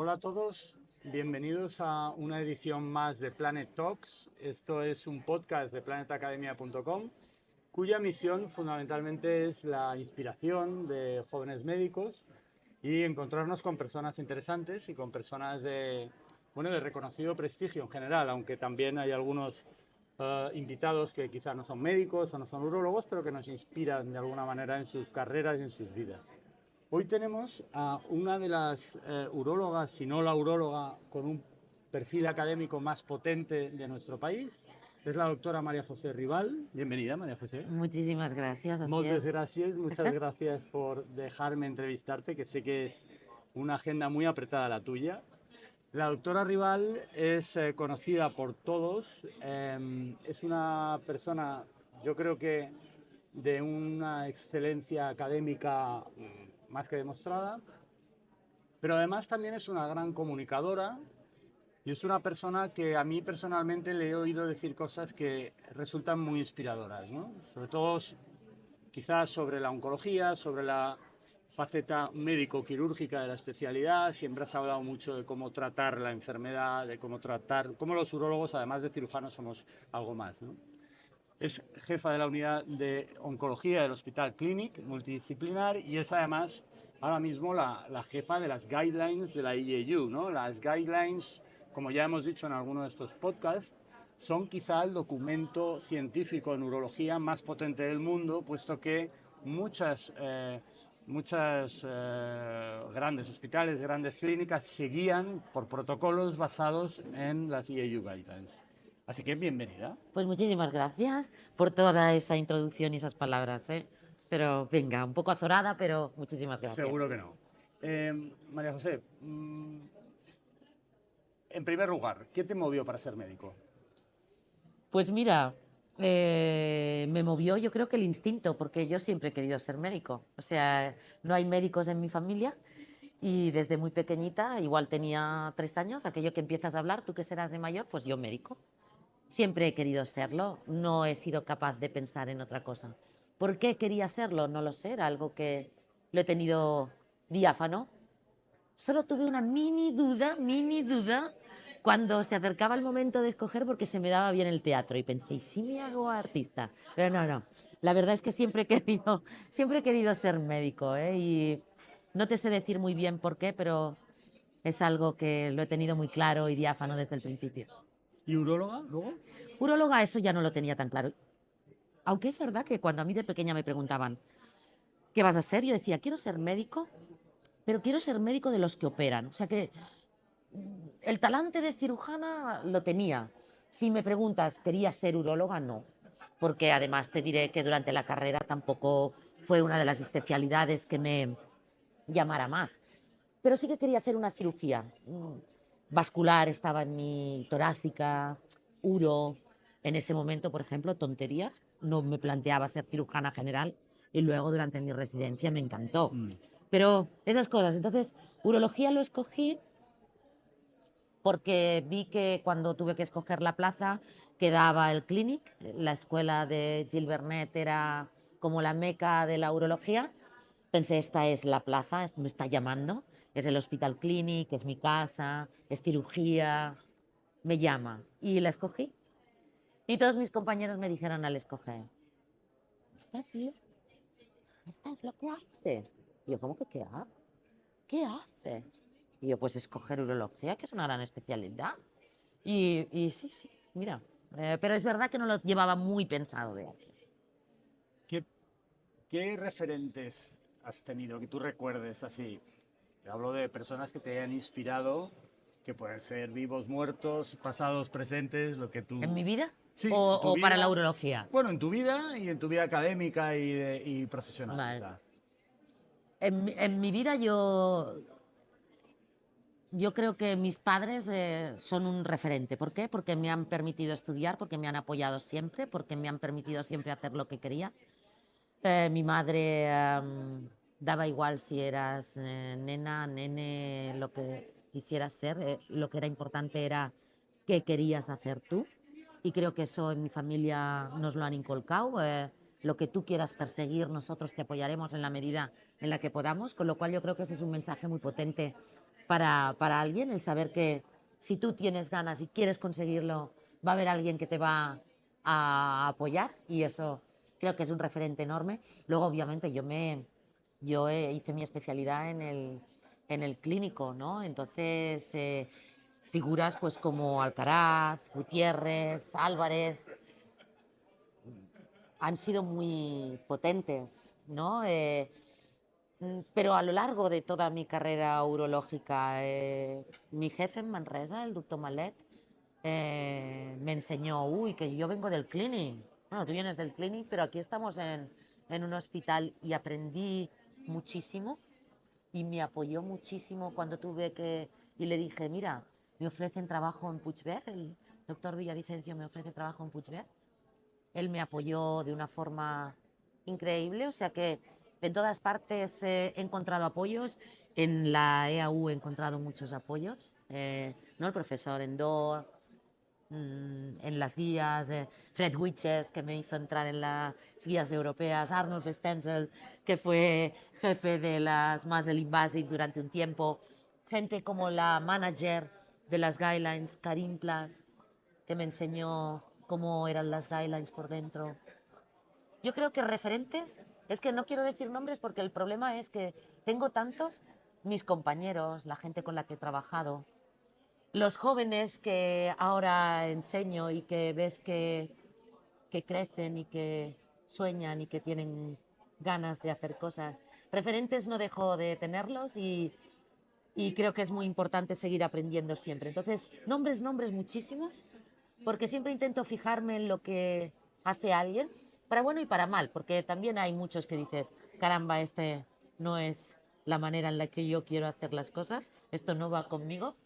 Hola a todos, bienvenidos a una edición más de Planet Talks. Esto es un podcast de planetacademia.com, cuya misión fundamentalmente es la inspiración de jóvenes médicos y encontrarnos con personas interesantes y con personas de reconocido prestigio en general, aunque también hay algunos invitados que quizás no son médicos o no son urólogos, pero que nos inspiran de alguna manera en sus carreras y en sus vidas. Hoy tenemos a una de las urólogas, si no la uróloga, con un perfil académico más potente de nuestro país. Es la doctora María José Rival. Bienvenida, María José. Muchísimas gracias, Moltes Asier. gracias, muchas gracias por dejarme entrevistarte, que sé que es una agenda muy apretada la tuya. La doctora Rival es conocida por todos, es una persona, yo creo que de una excelencia académica más que demostrada, pero además también es una gran comunicadora y es una persona que a mí personalmente le he oído decir cosas que resultan muy inspiradoras, ¿no? Sobre todo quizás sobre la oncología, sobre la faceta médico-quirúrgica de la especialidad. Siempre has hablado mucho de cómo tratar la enfermedad, de cómo los urólogos, además de cirujanos, somos algo más, ¿no? Es jefa de la unidad de oncología del Hospital Clínic multidisciplinar y es además ahora mismo la jefa de las guidelines de la IAU, ¿no? Las guidelines, como ya hemos dicho en alguno de estos podcasts, son quizá el documento científico en urología más potente del mundo, puesto que muchas grandes hospitales, grandes clínicas se guían por protocolos basados en las IAU guidelines. Así que bienvenida. Pues muchísimas gracias por toda esa introducción y esas palabras, ¿eh? Pero venga, un poco azorada, pero muchísimas gracias. Seguro que no. María José, en primer lugar, ¿qué te movió para ser médico? Pues mira, me movió yo creo que el instinto, porque yo siempre he querido ser médico. O sea, no hay médicos en mi familia y desde muy pequeñita, igual tenía 3 años, aquello que empiezas a hablar, tú que serás de mayor, pues yo médico. Siempre he querido serlo, no he sido capaz de pensar en otra cosa. ¿Por qué quería serlo? No lo sé, era algo que lo he tenido diáfano. Solo tuve una mini duda, cuando se acercaba el momento de escoger porque se me daba bien el teatro y pensé, ¿y si me hago artista? Pero no, no. La verdad es que siempre he querido ser médico, ¿eh? Y no te sé decir muy bien por qué, pero es algo que lo he tenido muy claro y diáfano desde el principio. ¿Y uróloga luego? Uróloga, eso ya no lo tenía tan claro. Aunque es verdad que cuando a mí de pequeña me preguntaban, ¿qué vas a ser? Yo decía, quiero ser médico, pero quiero ser médico de los que operan. O sea que el talante de cirujana lo tenía. Si me preguntas, ¿quería ser uróloga? No. Porque además te diré que durante la carrera tampoco fue una de las especialidades que me llamara más. Pero sí que quería hacer una cirugía. Vascular estaba en mi torácica, uro. En ese momento, por ejemplo, tonterías. No me planteaba ser cirujana general y luego durante mi residencia me encantó. Pero esas cosas. Entonces, urología lo escogí porque vi que cuando tuve que escoger la plaza quedaba el Clinic, la escuela de Gil Vernet era como la meca de la urología. Pensé, esta es la plaza, me está llamando, es el Hospital Clinic, es mi casa, es cirugía, me llama. Y la escogí. Y todos mis compañeros me dijeron al escoger, ¿estás bien? ¿Esto es lo que hace? Y yo, ¿cómo que qué hace? ¿Qué hace? Y yo, pues escoger urología, que es una gran especialidad. Y sí, sí, mira. Pero es verdad que no lo llevaba muy pensado de antes. ¿Qué, qué referentes has tenido que tú recuerdes así? Te hablo de personas que te hayan inspirado, que pueden ser vivos, muertos, pasados, presentes, lo que ¿En tú... mi vida? Sí, en tu O para la vida, urología? bueno, en tu vida y en tu vida académica y profesional, Vale. quizá. En mi vida yo creo que mis padres son un referente. ¿Por qué? Porque me han permitido estudiar, porque me han apoyado siempre, porque me han permitido siempre hacer lo que quería. Mi madre daba igual si eras nena, nene, lo que quisieras ser. Lo que era importante era qué querías hacer tú. Y creo que eso en mi familia nos lo han inculcado. Lo que tú quieras perseguir, nosotros te apoyaremos en la medida en la que podamos. Con lo cual yo creo que ese es un mensaje muy potente para alguien, el saber que si tú tienes ganas y quieres conseguirlo, va a haber alguien que te va a apoyar y eso creo que es un referente enorme. Luego, obviamente, hice mi especialidad en el clínico, ¿no? Entonces, figuras pues como Alcaraz, Gutiérrez, Álvarez, han sido muy potentes, ¿no? Pero a lo largo de toda mi carrera urológica, mi jefe en Manresa, el doctor Malet, me enseñó, uy, que yo vengo del clinic. Bueno, tú vienes del clinic, pero aquí estamos en un hospital y aprendí muchísimo y me apoyó muchísimo cuando tuve que, y le dije, mira, me ofrecen trabajo en Puigverd, el doctor Villavicencio me ofrece trabajo en Puigverd. Él me apoyó de una forma increíble, o sea que en todas partes he encontrado apoyos. En la EAU he encontrado muchos apoyos, ¿no? El profesor Endor, en las guías, Fred Witches, que me hizo entrar en las guías europeas, Arnold Stenzel, que fue jefe de las Muscle Invasive durante un tiempo, gente como la manager de las guidelines, Karim Plas, que me enseñó cómo eran las guidelines por dentro. Yo creo que referentes, es que no quiero decir nombres porque el problema es que tengo tantos, mis compañeros, la gente con la que he trabajado, los jóvenes que ahora enseño y que ves que crecen y que sueñan y que tienen ganas de hacer cosas. Referentes no dejo de tenerlos y creo que es muy importante seguir aprendiendo siempre. Entonces, nombres muchísimos, porque siempre intento fijarme en lo que hace alguien, para bueno y para mal, porque también hay muchos que dices, caramba, este no es la manera en la que yo quiero hacer las cosas, esto no va conmigo,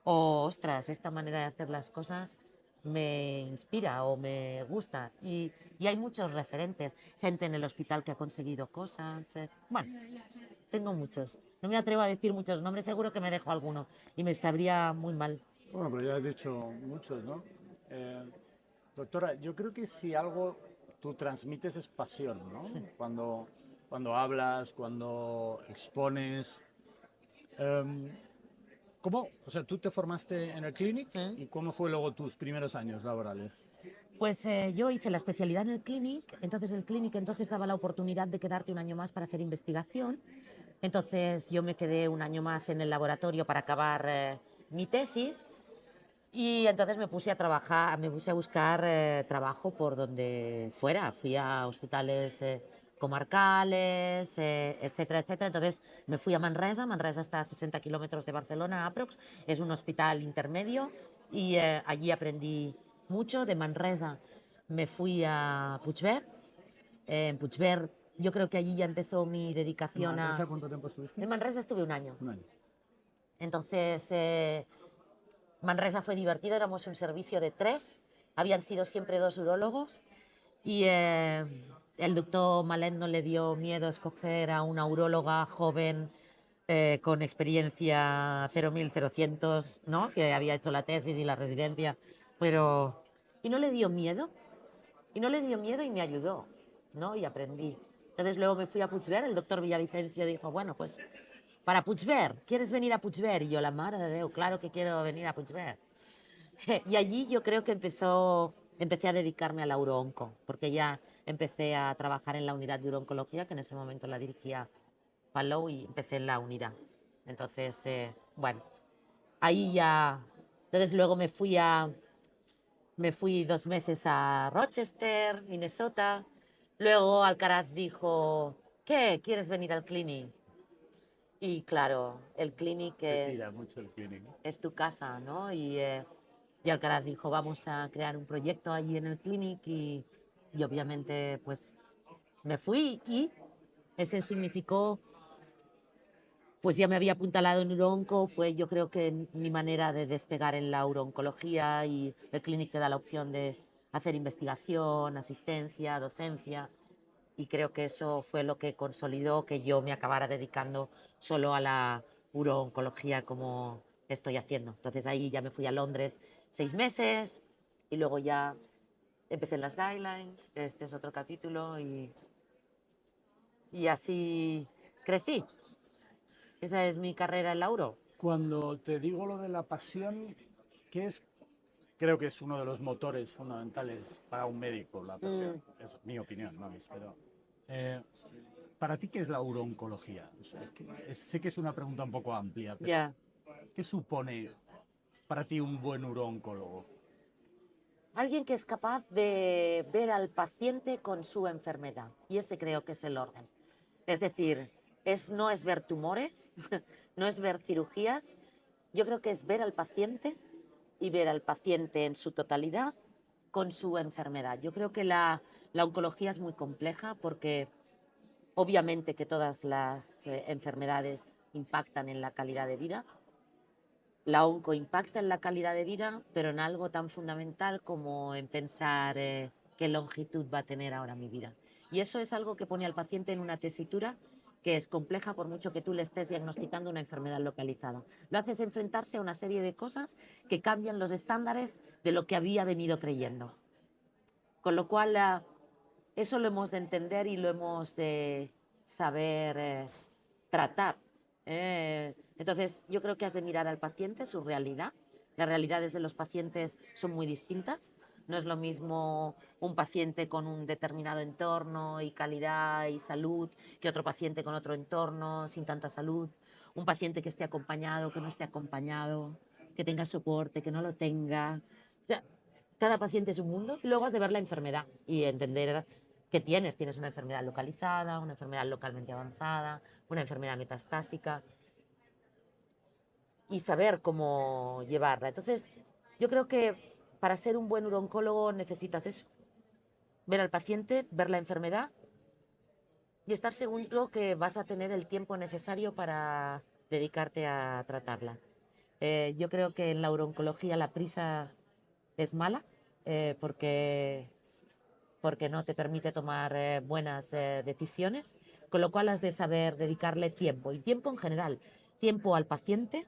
o ostras, esta manera de hacer las cosas me inspira o me gusta. Y hay muchos referentes, gente en el hospital que ha conseguido cosas. Bueno, tengo muchos. No me atrevo a decir muchos nombres, seguro que me dejo alguno y me sabría muy mal. Bueno, pero ya has dicho muchos, ¿no? Eh, Doctora, yo creo que si algo tú transmites es pasión, ¿no? Cuando hablas, cuando expones. Em, ¿Cómo? O sea, tú te formaste en el clinic ¿Mm? y ¿cómo fue luego tus primeros años laborales? Pues yo hice la especialidad en el clinic entonces daba la oportunidad de quedarte un año más para hacer investigación. Entonces yo me quedé un año más en el laboratorio para acabar mi tesis y entonces me puse a trabajar, me puse a buscar trabajo por donde fuera. Fui a hospitales comarcales, etcétera, etcétera. Entonces me fui a Manresa. Manresa está a 60 kilómetros de Barcelona, aprox. Es un hospital intermedio y allí aprendí mucho. De Manresa me fui a Puigverd. En Puigverd yo creo que allí ya empezó mi ¿En dedicación a... Manresa cuánto tiempo estuviste? En Manresa estuve un año. Un año. Entonces, Manresa fue divertido, éramos un servicio de tres, habían sido siempre dos urólogos y el doctor Malet no le dio miedo escoger a una uróloga joven con experiencia 0.000, ¿no? Que había hecho la tesis y la residencia, pero... Y no le dio miedo, y no le dio miedo y me ayudó, ¿no? Y aprendí. Entonces luego me fui a Puigverd, el doctor Villavicencio dijo, bueno, pues para Puigverd, ¿quieres venir a Puigverd? Y yo, la madre de Déu, claro que quiero venir a Puigverd. Y allí yo creo que empecé a dedicarme a la uroonco, porque ya empecé a trabajar en la unidad de urooncología, que en ese momento la dirigía Palou, y empecé en la unidad. Entonces, bueno, ahí ya... Entonces luego me fui 2 meses a Rochester, Minnesota. Luego Alcaraz dijo, ¿qué? ¿Quieres venir al clinic? Y claro, el clinic Te tira mucho el clinic. es tu casa, ¿no? Y Alcaraz dijo, vamos a crear un proyecto allí en el clinic y obviamente pues me fui y ese significó, pues ya me había apuntalado en uronco, fue yo creo que mi manera de despegar en la urooncología y el clinic te da la opción de hacer investigación, asistencia, docencia y creo que eso fue lo que consolidó que yo me acabara dedicando solo a la urooncología como estoy haciendo. Entonces ahí ya me fui a Londres 6 meses y luego ya empecé en las guidelines, este es otro capítulo y así crecí. Esa es mi carrera en la uro. Cuando te digo lo de la pasión, ¿qué es? Creo que es uno de los motores fundamentales para un médico, la pasión. Es mi opinión, vamos, pero... eh, ¿para ti qué es la urooncología? O sea, sé que es una pregunta un poco amplia, pero Ya. ¿qué supone para ti un buen uroncólogo? Alguien que es capaz de ver al paciente con su enfermedad. Y ese creo que es el orden. Es decir, no es ver tumores, no es ver cirugías. Yo creo que es ver al paciente y ver al paciente en su totalidad con su enfermedad. Yo creo que la oncología es muy compleja porque obviamente que todas las enfermedades impactan en la calidad de vida. La onco impacta en la calidad de vida, pero en algo tan fundamental como en pensar qué longitud va a tener ahora mi vida. Y eso es algo que pone al paciente en una tesitura que es compleja por mucho que tú le estés diagnosticando una enfermedad localizada. Lo haces enfrentarse a una serie de cosas que cambian los estándares de lo que había venido creyendo. Con lo cual, eso lo hemos de entender y lo hemos de saber tratar. Entonces, yo creo que has de mirar al paciente, su realidad. Las realidades de los pacientes son muy distintas. No es lo mismo un paciente con un determinado entorno y calidad y salud que otro paciente con otro entorno sin tanta salud. Un paciente que esté acompañado, que no esté acompañado, que tenga soporte, que no lo tenga. O sea, cada paciente es un mundo y luego has de ver la enfermedad y entender qué tienes. Tienes una enfermedad localizada, una enfermedad localmente avanzada, una enfermedad metastásica y saber cómo llevarla. Entonces, yo creo que para ser un buen urooncólogo necesitas eso, ver al paciente, ver la enfermedad y estar seguro que vas a tener el tiempo necesario para dedicarte a tratarla. Yo creo que en la urooncología la prisa es mala porque no te permite tomar buenas decisiones, con lo cual has de saber dedicarle tiempo, y tiempo en general, tiempo al paciente,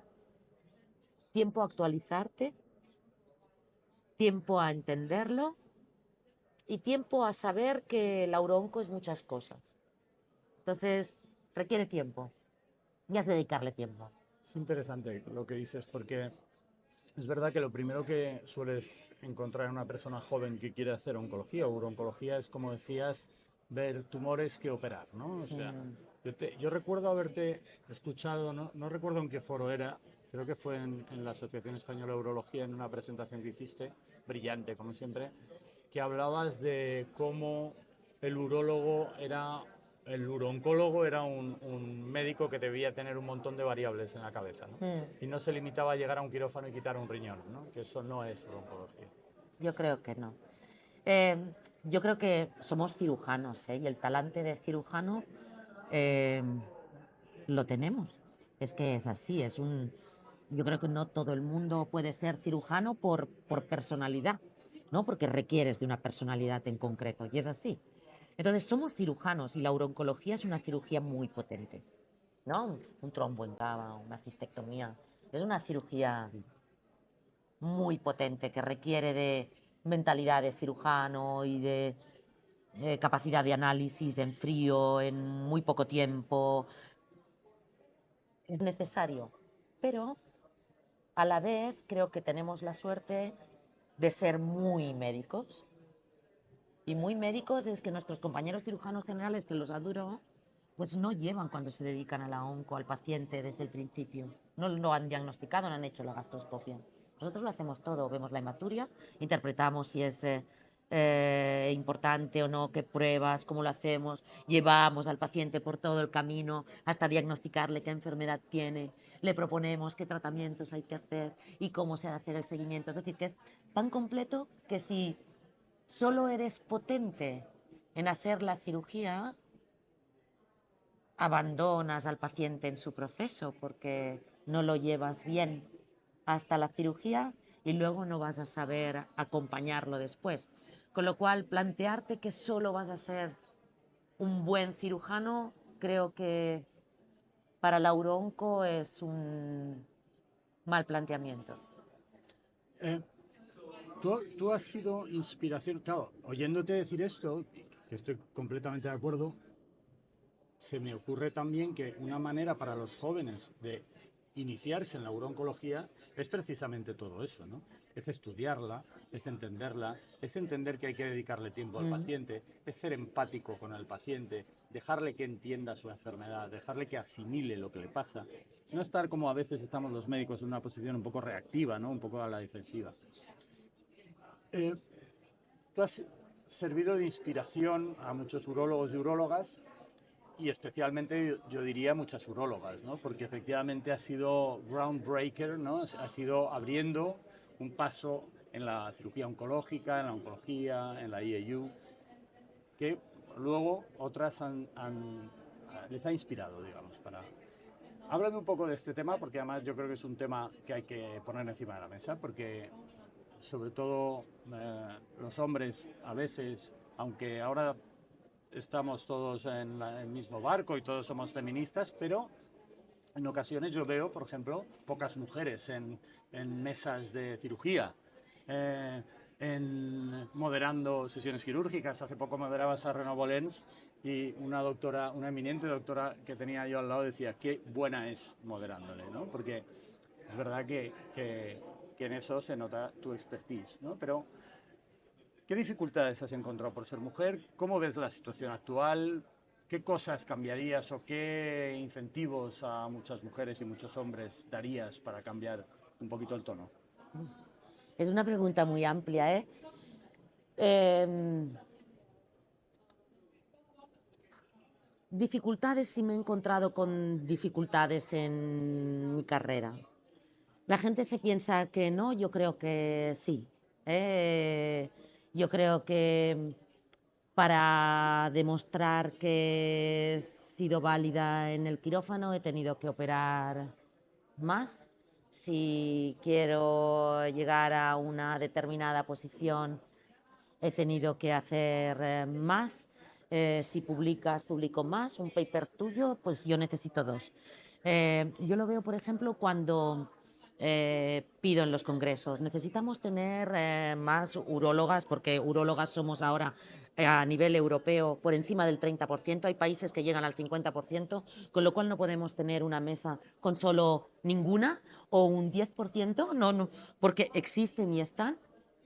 tiempo a actualizarte, tiempo a entenderlo y tiempo a saber que la uroonco es muchas cosas. Entonces, requiere tiempo y has de dedicarle tiempo. Es interesante lo que dices porque es verdad que lo primero que sueles encontrar en una persona joven que quiere hacer oncología o urooncología es, como decías, ver tumores que operar, ¿no? O sea, yo recuerdo haberte escuchado, no recuerdo en qué foro era, creo que fue en la Asociación Española de Urología, en una presentación que hiciste, brillante como siempre, que hablabas de cómo el urólogo era, el urooncólogo era un médico que debía tener un montón de variables en la cabeza, ¿no? Y no se limitaba a llegar a un quirófano y quitar un riñón, ¿no? Que eso no es urooncología. Yo creo que no. Eh, yo creo que somos cirujanos, ¿eh? Y el talante de cirujano eh, lo tenemos. Es que es así, yo creo que no todo el mundo puede ser cirujano por personalidad, ¿no? Porque requieres de una personalidad en concreto, y es así. Entonces, somos cirujanos y la urooncología es una cirugía muy potente, ¿no? Un trombo en cava, una cistectomía. Es una cirugía muy potente que requiere de mentalidad de cirujano y de capacidad de análisis en frío, en muy poco tiempo. Es necesario, pero a la vez creo que tenemos la suerte de ser muy médicos. Y muy médicos es que nuestros compañeros cirujanos generales, que los adoro, pues no llevan cuando se dedican a la onco, al paciente desde el principio. No lo han diagnosticado, no han hecho la gastroscopia. Nosotros lo hacemos todo, vemos la hematuria, interpretamos si es importante o no, qué pruebas, cómo lo hacemos, llevamos al paciente por todo el camino hasta diagnosticarle qué enfermedad tiene, le proponemos qué tratamientos hay que hacer y cómo se ha de hacer el seguimiento. Es decir, que es tan completo que si solo eres potente en hacer la cirugía, abandonas al paciente en su proceso porque no lo llevas bien hasta la cirugía y luego no vas a saber acompañarlo después. Con lo cual, plantearte que solo vas a ser un buen cirujano, creo que para la uroonco es un mal planteamiento. Eh, tú has sido inspiración, claro, oyéndote decir esto, que estoy completamente de acuerdo, se me ocurre también que una manera para los jóvenes de iniciarse en la urooncología es precisamente todo eso, ¿no? Es estudiarla, es entenderla, es entender que hay que dedicarle tiempo al paciente, es ser empático con el paciente, dejarle que entienda su enfermedad, dejarle que asimile lo que le pasa. No estar como a veces estamos los médicos en una posición un poco reactiva, ¿no? Un poco a la defensiva. Tú has servido de inspiración a muchos urólogos y urólogas y especialmente yo diría muchas urólogas, ¿no? Porque efectivamente ha sido groundbreaker, ¿no? Ha sido abriendo un paso en la cirugía oncológica, en la oncología, en la IAU, que luego otras les ha inspirado, digamos, para... Háblame un poco de este tema, porque además yo creo que es un tema que hay que poner encima de la mesa, porque sobre todo los hombres a veces, aunque ahora estamos todos en el mismo barco y todos somos feministas, pero en ocasiones yo veo, por ejemplo, pocas mujeres en mesas de cirugía, moderando sesiones quirúrgicas. Hace poco moderaba Sarreno Bolens y una doctora, una eminente doctora que tenía yo al lado decía, qué buena es moderándole, ¿no? Porque es verdad que en eso se nota tu expertise, ¿no? Pero, ¿qué dificultades has encontrado por ser mujer? ¿Cómo ves la situación actual? ¿Qué cosas cambiarías o qué incentivos a muchas mujeres y muchos hombres darías para cambiar un poquito el tono? Es una pregunta muy amplia, ¿eh? Em, Dificultades, sí me he encontrado con dificultades en mi carrera. La gente se piensa que no, yo creo que sí. Yo creo que para demostrar que he sido válida en el quirófano he tenido que operar más. Si quiero llegar a una determinada posición, he tenido que hacer más. Si publicas, publico más. Un paper tuyo, pues yo necesito dos. Yo lo veo, por ejemplo, cuando pido en los congresos. Necesitamos tener más urólogas, porque urólogas somos ahora a nivel europeo por encima del 30%. Hay países que llegan al 50%, con lo cual no podemos tener una mesa con solo ninguna o un 10%, no, porque existen y están.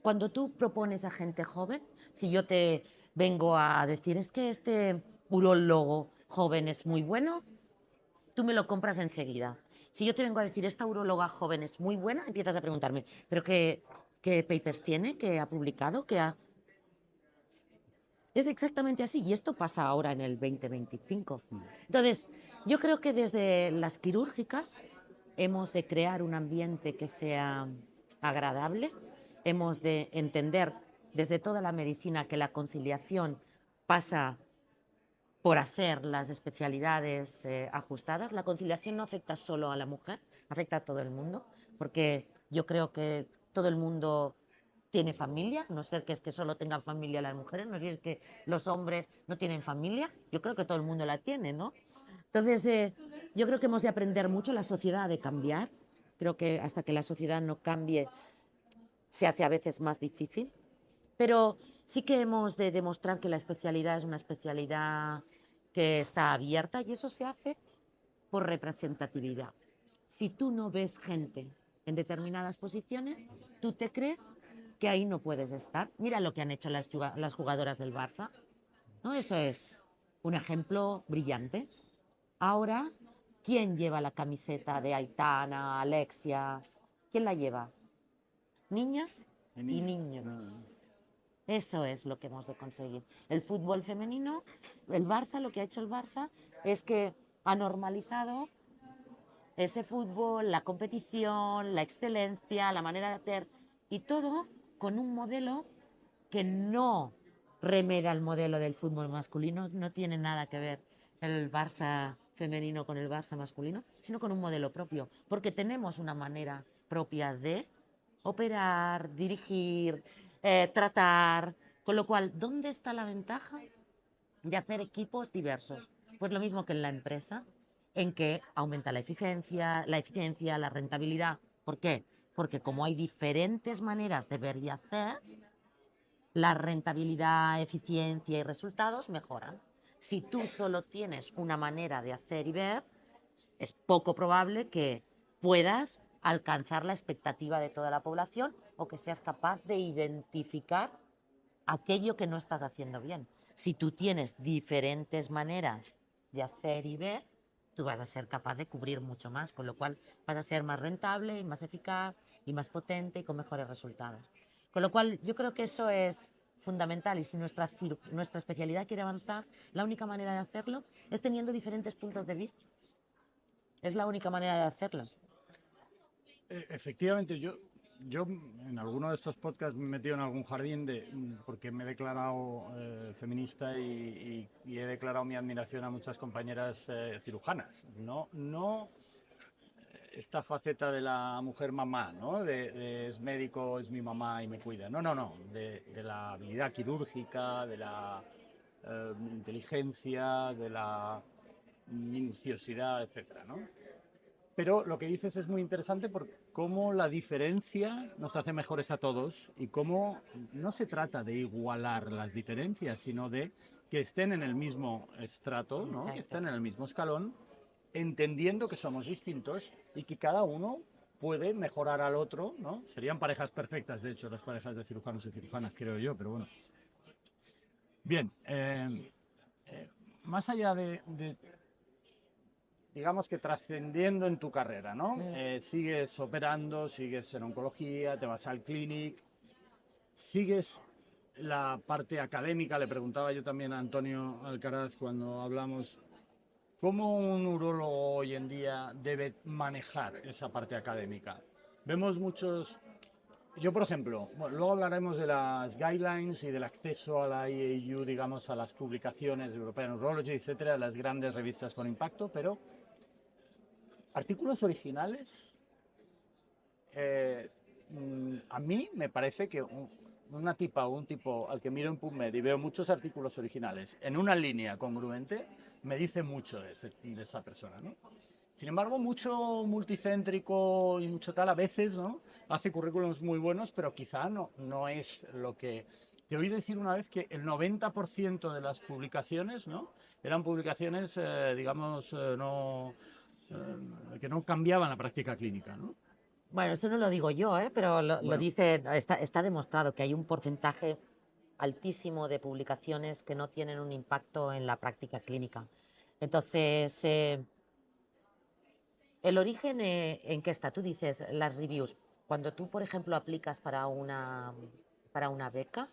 Cuando tú propones a gente joven, si yo te vengo a decir, es que este urólogo joven es muy bueno, tú me lo compras enseguida. Si yo te vengo a decir, esta uróloga joven es muy buena, empiezas a preguntarme, ¿pero qué papers tiene? ¿Qué ha publicado? ¿Qué ha...? Es exactamente así, y esto pasa ahora en el 2025. Entonces, yo creo que desde las quirúrgicas hemos de crear un ambiente que sea agradable, hemos de entender desde toda la medicina que la conciliación pasa por hacer las especialidades ajustadas. La conciliación no afecta solo a la mujer, afecta a todo el mundo, porque yo creo que todo el mundo tiene familia, no ser que es que solo tengan familia las mujeres, no es que los hombres no tienen familia, yo creo que todo el mundo la tiene, ¿no? Entonces, yo creo que hemos de aprender mucho, la sociedad ha de cambiar, creo que hasta que la sociedad no cambie se hace a veces más difícil, pero sí que hemos de demostrar que la especialidad es una especialidad que está abierta y eso se hace por representatividad. Si tú no ves gente en determinadas posiciones, tú te crees que ahí no puedes estar. Mira lo que han hecho las jugadoras del Barça, ¿no? Eso es un ejemplo brillante. Ahora, ¿quién lleva la camiseta de Aitana, Alexia? ¿Quién la lleva? Niñas y niños. Eso es lo que hemos de conseguir. El fútbol femenino, el Barça, lo que ha hecho el Barça es que ha normalizado ese fútbol, la competición, la excelencia, la manera de hacer, y todo con un modelo que no remeda el modelo del fútbol masculino, no tiene nada que ver el Barça femenino con el Barça masculino, sino con un modelo propio, porque tenemos una manera propia de operar, dirigir, tratar, con lo cual, ¿dónde está la ventaja de hacer equipos diversos? Pues lo mismo que en la empresa, en que aumenta la eficiencia, la rentabilidad. ¿Por qué? Porque como hay diferentes maneras de ver y hacer, la rentabilidad, eficiencia y resultados mejoran. Si tú solo tienes una manera de hacer y ver, es poco probable que puedas alcanzar la expectativa de toda la población o que seas capaz de identificar aquello que no estás haciendo bien. Si tú tienes diferentes maneras de hacer y ver, tú vas a ser capaz de cubrir mucho más, con lo cual vas a ser más rentable y más eficaz y más potente y con mejores resultados. Con lo cual yo creo que eso es fundamental y si nuestra especialidad quiere avanzar, la única manera de hacerlo es teniendo diferentes puntos de vista. Es la única manera de hacerlo. Efectivamente, yo en alguno de estos podcasts me he metido en algún jardín porque me he declarado feminista y he declarado mi admiración a muchas compañeras cirujanas. No esta faceta de la mujer mamá, ¿no? Es médico, es mi mamá y me cuida. No. De la habilidad quirúrgica, de la inteligencia, de la minuciosidad, etcétera, ¿no? Pero lo que dices es muy interesante por cómo la diferencia nos hace mejores a todos y cómo no se trata de igualar las diferencias, sino de que estén en el mismo estrato, ¿no? Que estén en el mismo escalón, entendiendo que somos distintos y que cada uno puede mejorar al otro, ¿no? Serían parejas perfectas, de hecho, las parejas de cirujanos y cirujanas, creo yo, pero bueno. Bien, más allá de digamos que trascendiendo en tu carrera, ¿no? Sigues operando, sigues en oncología, te vas al clinic, sigues la parte académica. Le preguntaba yo también a Antonio Alcaraz cuando hablamos, ¿cómo un urólogo hoy en día debe manejar esa parte académica? Vemos muchos... Yo, por ejemplo, bueno, luego hablaremos de las guidelines y del acceso a la IAU, digamos, a las publicaciones de European Urology, etcétera, las grandes revistas con impacto, pero artículos originales, a mí me parece que una tipa o un tipo al que miro en PubMed y veo muchos artículos originales en una línea congruente, me dice mucho de esa persona, ¿no? Sin embargo, mucho multicéntrico y mucho tal, a veces, ¿no? Hace currículums muy buenos, pero quizá no es lo que... Te oí decir una vez que el 90% de las publicaciones, ¿no? Eran publicaciones, digamos, que no cambiaban la práctica clínica, ¿no? Bueno, eso no lo digo yo, pero lo Bueno, dice, está demostrado que hay un porcentaje altísimo de publicaciones que no tienen un impacto en la práctica clínica. Entonces, el origen en qué está. Tú dices las reviews. Cuando tú, por ejemplo, aplicas para una beca,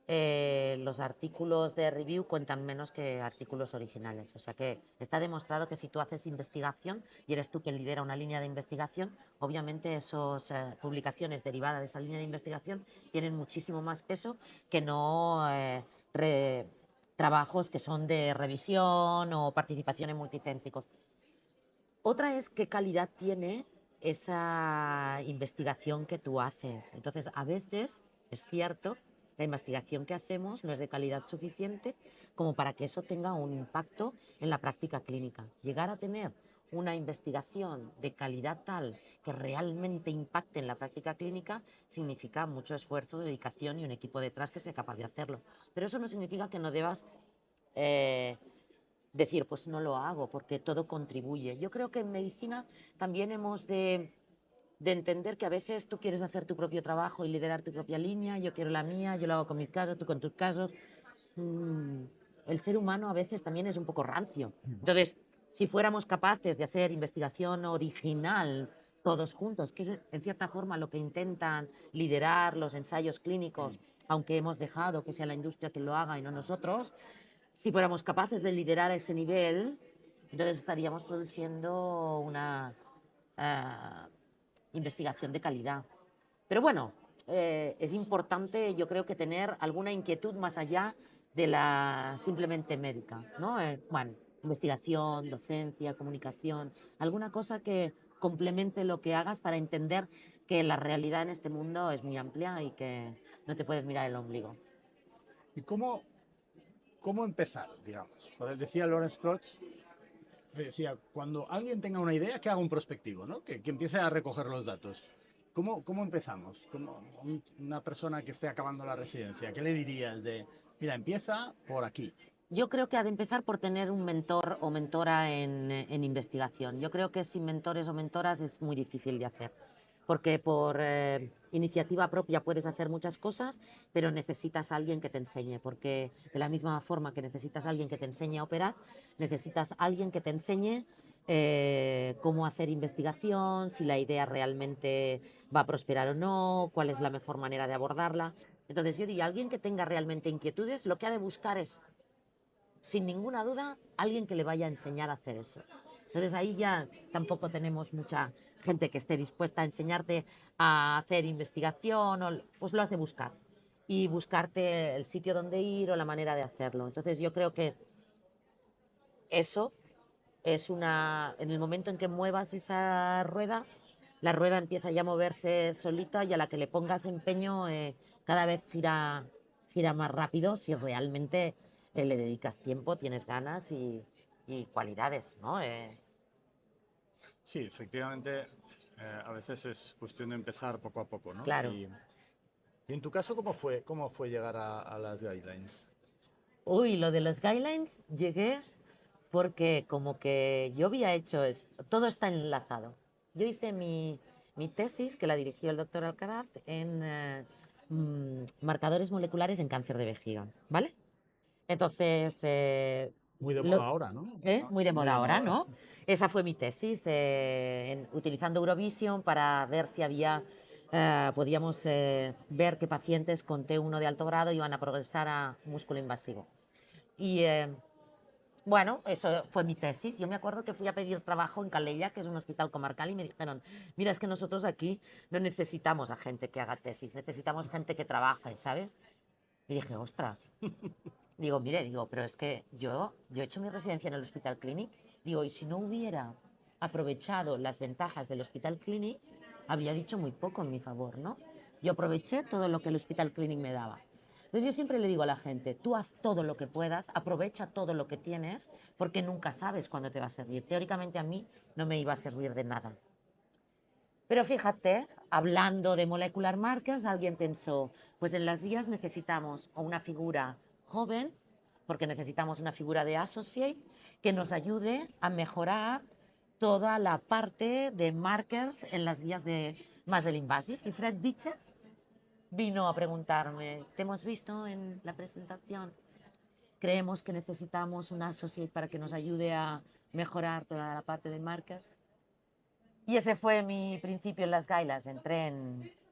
los artículos de review cuentan menos que artículos originales. O sea que está demostrado que si tú haces investigación y eres tú quien lidera una línea de investigación, obviamente esas publicaciones derivadas de esa línea de investigación tienen muchísimo más peso que no trabajos que son de revisión o participación en multicéntricos. Otra es qué calidad tiene esa investigación que tú haces. Entonces, a veces es cierto, la investigación que hacemos no es de calidad suficiente como para que eso tenga un impacto en la práctica clínica. Llegar a tener una investigación de calidad tal que realmente impacte en la práctica clínica significa mucho esfuerzo, dedicación y un equipo detrás que sea capaz de hacerlo. Pero eso no significa que no debas eh, decir, pues no lo hago, porque todo contribuye. Yo creo que en medicina también hemos de entender que a veces tú quieres hacer tu propio trabajo y liderar tu propia línea, yo quiero la mía, yo lo hago con mis casos, tú con tus casos. Mm, el ser humano a veces también es un poco rancio. Entonces, si fuéramos capaces de hacer investigación original todos juntos, que es en cierta forma lo que intentan liderar los ensayos clínicos, aunque hemos dejado que sea la industria quien lo haga y no nosotros, si fuéramos capaces de liderar a ese nivel, entonces estaríamos produciendo una investigación de calidad. Pero bueno, es importante, yo creo que tener alguna inquietud más allá de la simplemente médica, ¿no? Bueno, investigación, docencia, comunicación, alguna cosa que complemente lo que hagas para entender que la realidad en este mundo es muy amplia y que no te puedes mirar el ombligo. ¿y cómo empezar, digamos? Pues decía Lawrence Klotz, decía, cuando alguien tenga una idea, que haga un prospectivo, ¿no? Que empiece a recoger los datos. ¿Cómo empezamos? Una persona que esté acabando la residencia, ¿qué le dirías de, mira, empieza por aquí? Yo creo que ha de empezar por tener un mentor o mentora en investigación. Yo creo que sin mentores o mentoras es muy difícil de hacer, porque por iniciativa propia puedes hacer muchas cosas, pero necesitas a alguien que te enseñe, porque de la misma forma que necesitas a alguien que te enseñe a operar, necesitas a alguien que te enseñe cómo hacer investigación, si la idea realmente va a prosperar o no, cuál es la mejor manera de abordarla. Entonces yo diría, alguien que tenga realmente inquietudes, lo que ha de buscar es sin ninguna duda, alguien que le vaya a enseñar a hacer eso. Entonces ahí ya tampoco tenemos mucha gente que esté dispuesta a enseñarte a hacer investigación, o, pues lo has de buscar y buscarte el sitio donde ir o la manera de hacerlo. Entonces yo creo que eso es una, en el momento en que muevas esa rueda, la rueda empieza ya a moverse solita y a la que le pongas empeño cada vez gira más rápido si realmente le dedicas tiempo, tienes ganas y cualidades, ¿no? Sí, efectivamente, a veces es cuestión de empezar poco a poco, ¿no? Claro. Y en tu caso, cómo fue llegar a las guidelines? Uy, lo de los guidelines llegué porque como que yo había hecho esto, todo está enlazado. Yo hice mi tesis, que la dirigió el doctor Alcaraz, en marcadores moleculares en cáncer de vejiga, ¿vale? Entonces, Muy de moda lo, ahora, ¿no? muy de Muy moda de ahora, moda ahora. ¿no? Esa fue mi tesis, utilizando Eurovision para ver si podíamos ver qué pacientes con T1 de alto grado iban a progresar a músculo invasivo. Y bueno, eso fue mi tesis. Yo me acuerdo que fui a pedir trabajo en Calella, que es un hospital comarcal, y me dijeron, mira, es que nosotros aquí no necesitamos a gente que haga tesis, necesitamos gente que trabaje, ¿sabes? Y dije, ostras. Digo, mire, digo, pero es que yo he hecho mi residencia en el Hospital Clinic, digo, y si no hubiera aprovechado las ventajas del Hospital Clinic, habría dicho muy poco en mi favor, ¿no? Yo aproveché todo lo que el Hospital Clinic me daba. Entonces yo siempre le digo a la gente, tú haz todo lo que puedas, aprovecha todo lo que tienes, porque nunca sabes cuándo te va a servir. Teóricamente a mí no me iba a servir de nada. Pero fíjate, hablando de molecular markers, alguien pensó, pues en las guías necesitamos una figura joven, porque necesitamos una figura de associate que nos ayude a mejorar toda la parte de markers en las guías de Muscle Invasive. Y Fred Beaches vino a preguntarme, ¿te hemos visto en la presentación? Creemos que necesitamos un associate para que nos ayude a mejorar toda la parte de markers. Y ese fue mi principio en las gailas. Entré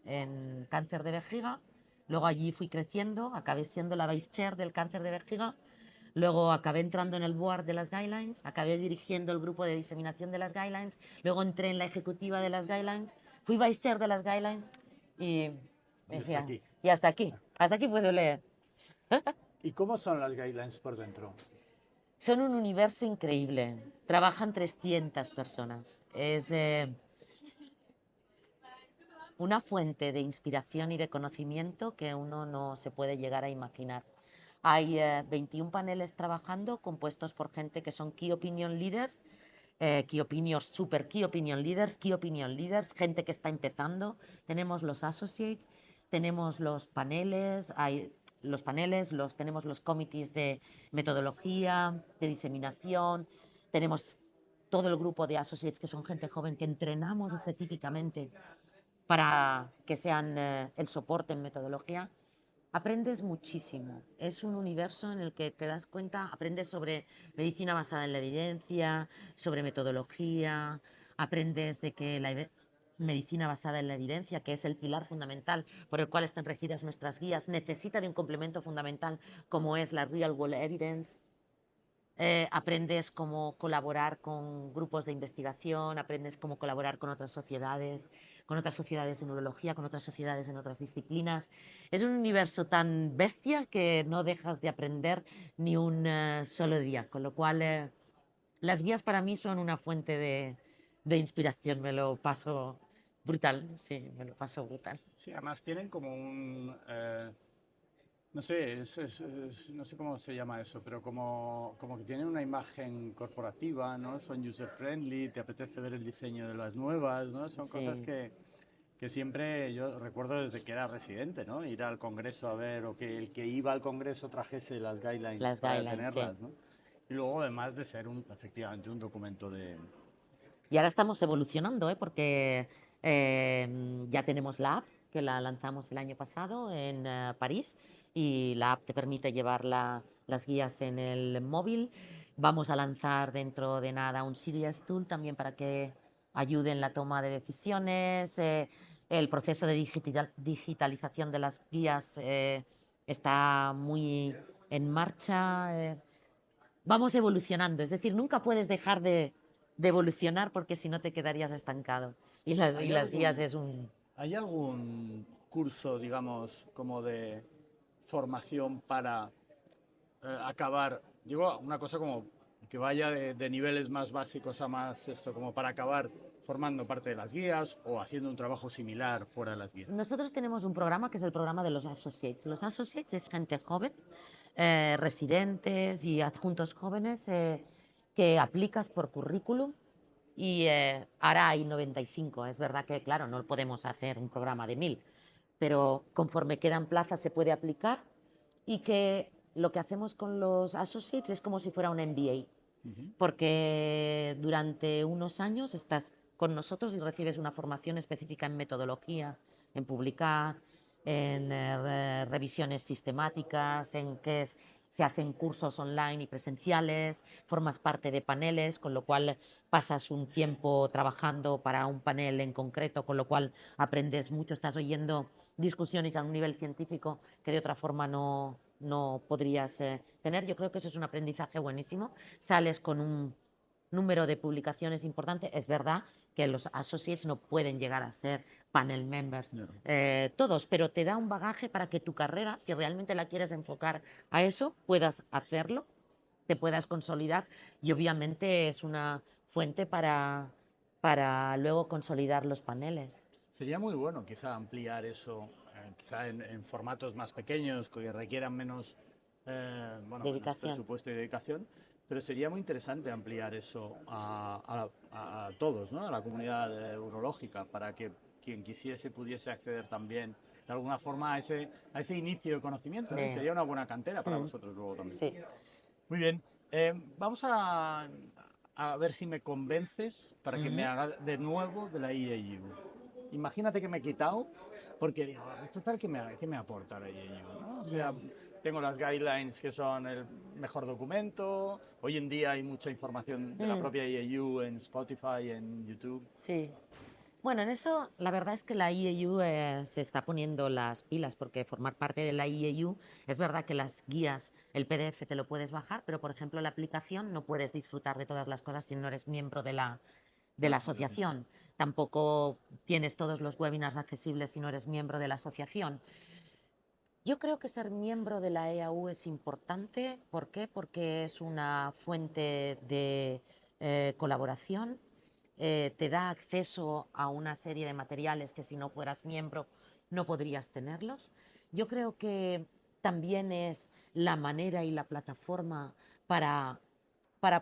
en cáncer de vejiga, luego allí fui creciendo, acabé siendo la vice chair del cáncer de vejiga, luego acabé entrando en el board de las guidelines, acabé dirigiendo el grupo de diseminación de las guidelines, luego entré en la ejecutiva de las guidelines, fui vice chair de las guidelines y me Y hasta decía, aquí. y hasta aquí puedo leer. ¿Y cómo son las guidelines por dentro? Son un universo increíble, trabajan 300 personas, una fuente de inspiración y de conocimiento que uno no se puede llegar a imaginar. Hay 21 paneles trabajando compuestos por gente que son Key Opinion Leaders, Key Opinions, Super Key Opinion Leaders, gente que está empezando. Tenemos los Associates, tenemos los paneles, tenemos los comités de metodología, de diseminación, tenemos todo el grupo de Associates que son gente joven que entrenamos específicamente para que sean el soporte en metodología, aprendes muchísimo. Es un universo en el que te das cuenta, aprendes sobre medicina basada en la evidencia, sobre metodología, aprendes de que medicina basada en la evidencia, que es el pilar fundamental por el cual están regidas nuestras guías, necesita de un complemento fundamental como es la real world evidence. Aprendes cómo colaborar con grupos de investigación, aprendes cómo colaborar con otras sociedades en neurología, con otras sociedades en otras disciplinas. Es un universo tan bestia que no dejas de aprender ni un solo día, con lo cual las guías para mí son una fuente de inspiración, me lo paso brutal, sí, me lo paso brutal. Sí, además tienen como no sé, no sé cómo se llama eso, pero como que tienen una imagen corporativa, ¿no? Son user friendly, te apetece ver el diseño de las nuevas, ¿no? Son cosas Sí. que siempre, yo recuerdo desde que era residente, ¿no? Ir al congreso a ver, o que el que iba al congreso trajese las guidelines Las para guidelines, sí. tenerlas, ¿no? Y luego, además de ser efectivamente un documento de... Y ahora estamos evolucionando, ¿eh? Porque ya tenemos la app, que la lanzamos el año pasado en París, y la app te permite llevar las guías en el móvil. Vamos a lanzar dentro de nada un CDS Tool también para que ayude en la toma de decisiones. El proceso de digitalización de las guías está muy en marcha. Vamos evolucionando, es decir, nunca puedes dejar de evolucionar porque si no te quedarías estancado. Y ¿Hay las guías algún, es un... ¿Hay algún curso, digamos, como de formación para acabar, digo, una cosa como que vaya de niveles más básicos a más esto, como para acabar formando parte de las guías o haciendo un trabajo similar fuera de las guías? Nosotros tenemos un programa que es el programa de los associates. Los associates es gente joven, residentes y adjuntos jóvenes que aplicas por currículum y ahora hay 95. Es verdad que, claro, no podemos hacer un programa de 1000, pero conforme quedan plazas se puede aplicar y que lo que hacemos con los associates es como si fuera un MBA, porque durante unos años estás con nosotros y recibes una formación específica en metodología, en publicar, en revisiones sistemáticas, en se hacen cursos online y presenciales, formas parte de paneles, con lo cual pasas un tiempo trabajando para un panel en concreto, con lo cual aprendes mucho, estás oyendo discusiones a un nivel científico que de otra forma no podrías tener. Yo creo que eso es un aprendizaje buenísimo. Sales con un número de publicaciones importante. Es verdad que los associates no pueden llegar a ser panel members, No. todos, pero te da un bagaje para que tu carrera, si realmente la quieres enfocar a eso, puedas hacerlo, te puedas consolidar y obviamente es una fuente para luego consolidar los paneles. Sería muy bueno quizá ampliar eso, quizá en formatos más pequeños, que requieran menos, bueno, menos Dedicación. presupuesto y dedicación, pero sería muy interesante ampliar eso a todos, ¿no? A la comunidad urológica, para que quien quisiese pudiese acceder también de alguna forma a ese inicio de conocimiento, ¿no? Y sería una buena cantera para vosotros luego también. Sí. Muy bien. Vamos a ver si me convences para que me haga de nuevo de la IAU. Imagínate que me he quitado, porque digo, total, qué me aporta la IAU? ¿No? O sea, tengo las guidelines que son el mejor documento. Hoy en día hay mucha información de la propia IAU en Spotify, en YouTube. Sí. Bueno, en eso la verdad es que la IAU se está poniendo las pilas porque formar parte de la IAU es verdad que las guías, el PDF te lo puedes bajar, pero por ejemplo la aplicación no puedes disfrutar de todas las cosas si no eres miembro de la asociación. Tampoco tienes todos los webinars accesibles si no eres miembro de la asociación. Yo creo que ser miembro de la EAU es importante. ¿Por qué? Porque es una fuente de colaboración, te da acceso a una serie de materiales que si no fueras miembro no podrías tenerlos. Yo creo que también es la manera y la plataforma para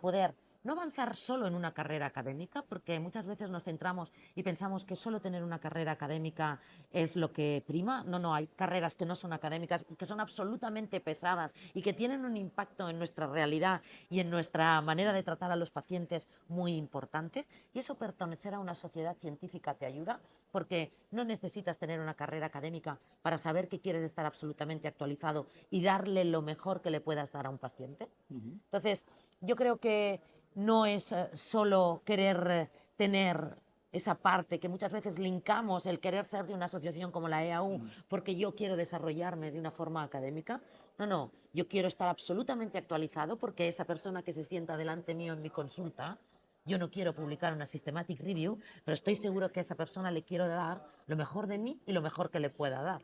poder no avanzar solo en una carrera académica, porque muchas veces nos centramos y pensamos que solo tener una carrera académica es lo que prima. No, no, hay carreras que no son académicas, que son absolutamente pesadas y que tienen un impacto en nuestra realidad y en nuestra manera de tratar a los pacientes muy importante. Y eso, pertenecer a una sociedad científica te ayuda, porque no necesitas tener una carrera académica para saber que quieres estar absolutamente actualizado y darle lo mejor que le puedas dar a un paciente. Entonces, yo creo que no es solo querer tener esa parte que muchas veces linkamos el querer ser de una asociación como la EAU porque yo quiero desarrollarme de una forma académica. No, no, yo quiero estar absolutamente actualizado porque esa persona que se sienta delante mío en mi consulta, yo no quiero publicar una systematic review, pero estoy seguro que a esa persona le quiero dar lo mejor de mí y lo mejor que le pueda dar.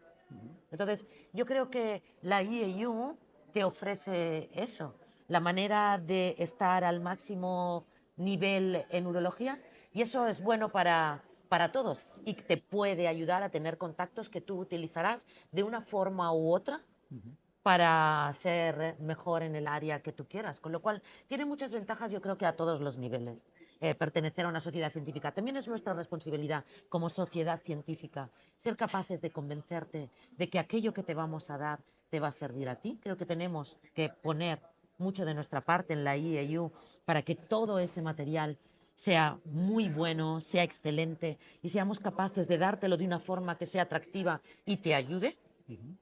Entonces, yo creo que la EAU te ofrece eso, la manera de estar al máximo nivel en urología, y eso es bueno para todos y te puede ayudar a tener contactos que tú utilizarás de una forma u otra para ser mejor en el área que tú quieras. Con lo cual, tiene muchas ventajas, yo creo que a todos los niveles. Pertenecer a una sociedad científica. También es nuestra responsabilidad como sociedad científica ser capaces de convencerte de que aquello que te vamos a dar te va a servir a ti. Creo que tenemos que poner mucho de nuestra parte en la IAU para que todo ese material sea muy bueno, sea excelente y seamos capaces de dártelo de una forma que sea atractiva y te ayude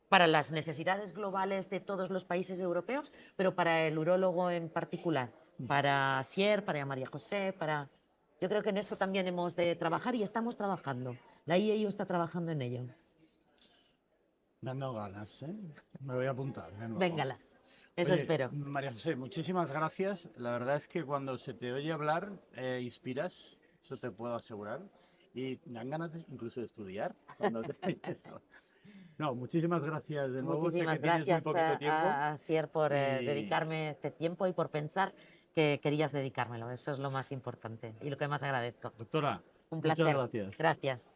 para las necesidades globales de todos los países europeos, pero para el urólogo en particular, para Sier, para María José, para... Yo creo que en eso también hemos de trabajar y estamos trabajando. La IAU está trabajando en ello. Me han dado ganas, ¿eh? Me voy a apuntar de nuevo. Véngala, eso Oye, espero. María José, muchísimas gracias. La verdad es que cuando se te oye hablar, inspiras, eso te puedo asegurar. Y dan ganas incluso de estudiar cuando te dices algo. No, muchísimas gracias de nuevo. Sé que Muchísimas tienes muy gracias poquito tiempo. a Sier por Y, dedicarme este tiempo y por pensar que querías dedicármelo. Eso es lo más importante y lo que más agradezco. doctora, Un muchas placer. gracias. Gracias.